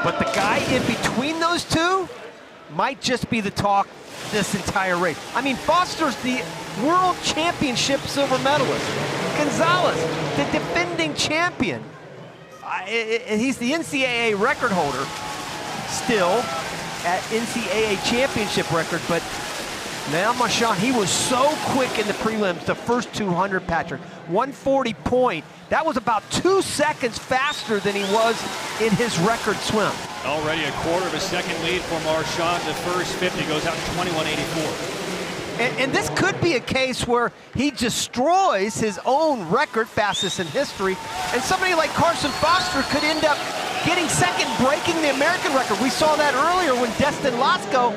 But the guy in between those two might just be the talk this entire race. I mean, Foster's the world championship silver medalist. Gonzalez, the defending champion. He's the NCAA record holder still at NCAA championship record, but Leon Marchand, he was so quick in the prelims, the first 200, Patrick. 140 point. That was about 2 seconds faster than he was in his record swim. Already a quarter of a second lead for Marchand. The first 50 goes out to 21.84. And this could be a case where he destroys his own record, fastest in history, and somebody like Carson Foster could end up getting second, breaking the American record. We saw that earlier when Destin Lasco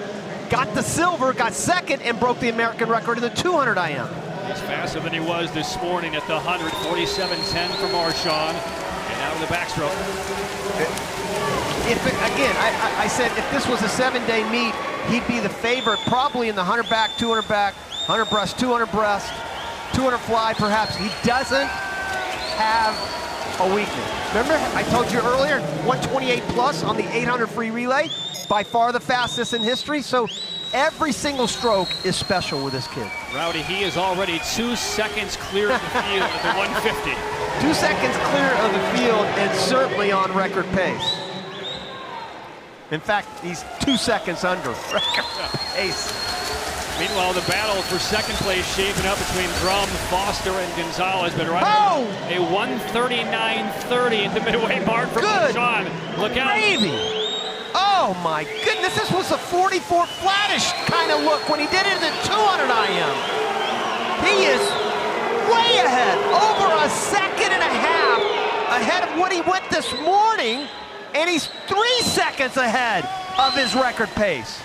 got the silver, got second, and broke the American record in the 200 IM. He's faster than he was this morning at the 100, 47.10 for Marchand. And now to the backstroke. Again, I said if this was a 7-day meet, he'd be the favorite probably in the 100 back, 200 back, 100 breast, 200 breast, 200 fly perhaps. He doesn't have a weakness. Remember, I told you earlier, 128 plus on the 800 free relay, by far the fastest in history. So every single stroke is special with this kid. Rowdy, he is already 2 seconds clear of the field at the 150. 2 seconds clear of the field and certainly on record pace. In fact, he's 2 seconds under record pace. Meanwhile, the battle for second place shaping up between Drum, Foster, and Gonzalez. But right a 139.30 at the midway mark for Marchand. Look out. Gravy. Oh my goodness, this was a 44 flattish kind of look when he did it in the 200 IM. He is way ahead, over a second and a half ahead of what he went this morning, and he's 3 seconds ahead of his record pace.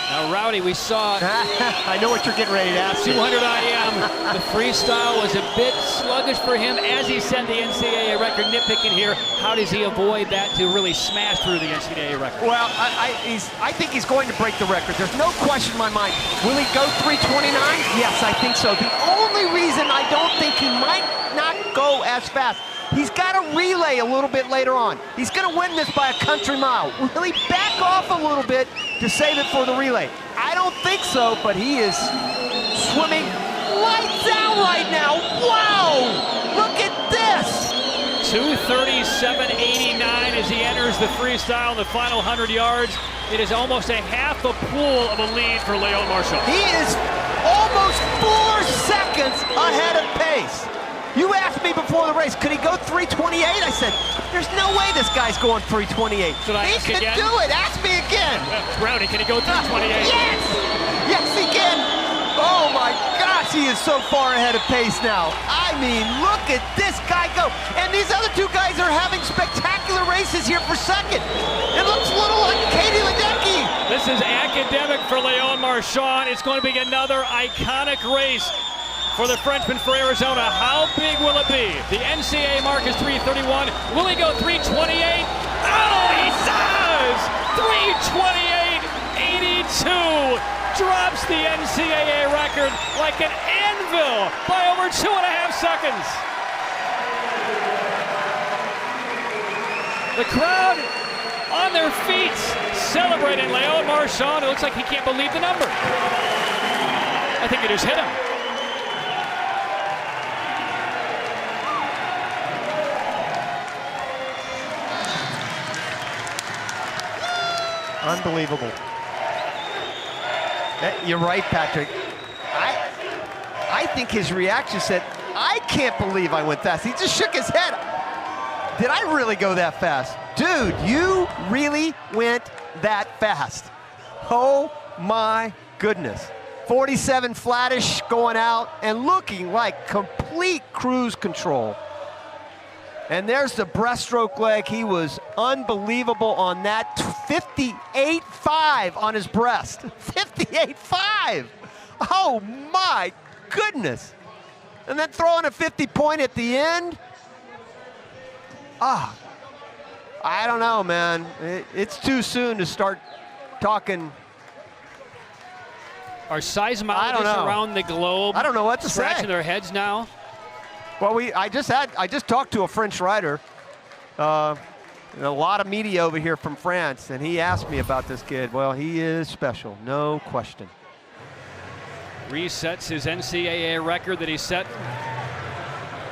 Now, Rowdy, we saw I know what you're getting ready to ask. 200 IM. The freestyle was a bit sluggish for him, as he said, the NCAA record. Nitpicking here, how does he avoid that to really smash through the NCAA record? Well, I think he's going to break the record. There's no question in my mind. Will he go 329? Yes, I think so. The only reason I don't think he might not go as fast, he's got to relay a little bit later on. He's going to win this by a country mile. Will he back off a little bit to save it for the relay? I don't think so, but he is swimming lights out right now. Wow! Look at this! 2:37.89 as he enters the freestyle in the final 100 yards. It is almost a half a pool of a lead for Leon Marchand. He is almost 4 seconds ahead of pace. You asked me before the race, could he go 328? I said, there's no way this guy's going 328. Should I he ask can again? do it. Ask me again. Rowdy, can he go 328? Yes! Yes, he can. Oh my gosh, he is so far ahead of pace now. I mean, look at this guy go. And these other two guys are having spectacular races here for second. It looks a little like Katie Ledecky. This is academic for Leon Marchand. It's going to be another iconic race for the Frenchman for Arizona. How big will it be? The NCAA mark is 331. Will he go 328? Oh, he does! 328.82. Drops the NCAA record like an anvil by over 2.5 seconds. The crowd on their feet celebrating Leon Marchand. It looks like he can't believe the number. I think it just hit him. Unbelievable. You're right, Patrick. I think his reaction said, I can't believe I went fast. He just shook his head. Did I really go that fast? Dude, you really went that fast. Oh my goodness. 47 flattish going out and looking like complete cruise control. And there's the breaststroke leg. He was unbelievable on that. 58.5 on his breast. 58.5. Oh my goodness. And then throwing a 50 point at the end. I don't know, man. It's too soon to start talking. Are seismologists around the globe I don't know what to scratching say. their heads now? Well, I just talked to a French rider And a lot of media over here from France, and he asked me about this kid. Well, he is special, no question. Resets his NCAA record that he set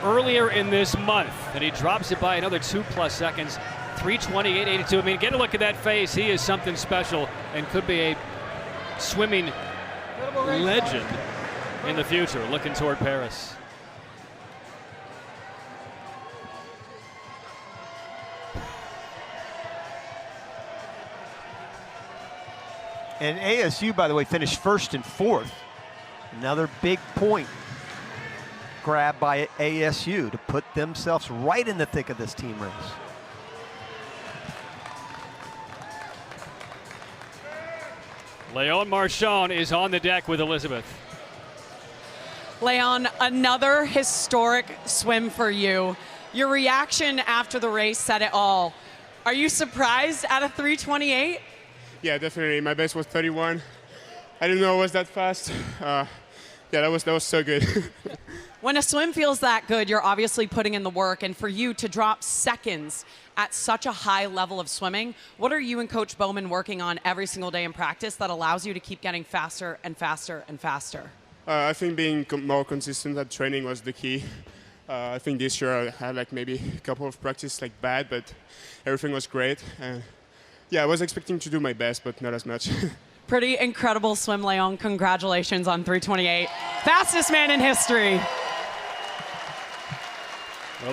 earlier in this month, and he drops it by another 2+ seconds. 3:28.82. I mean, get a look at that face. He is something special and could be a swimming legend in the future, looking toward Paris. And ASU, by the way, finished 1st and 4th. Another big point grab by ASU to put themselves right in the thick of this team race. Leon Marchand is on the deck with Elizabeth. Leon, another historic swim for you. Your reaction after the race said it all. Are you surprised at a 3:28? Yeah, definitely. My best was 31. I didn't know it was that fast. Yeah, that was so good. When a swim feels that good, you're obviously putting in the work, and for you to drop seconds at such a high level of swimming, what are you and Coach Bowman working on every single day in practice that allows you to keep getting faster and faster and faster? I think being more consistent at training was the key. I think this year I had like maybe a couple of practice like bad, but everything was great. And yeah, I was expecting to do my best, but not as much. Pretty incredible swim, Leon. Congratulations on 3:28. Fastest man in history.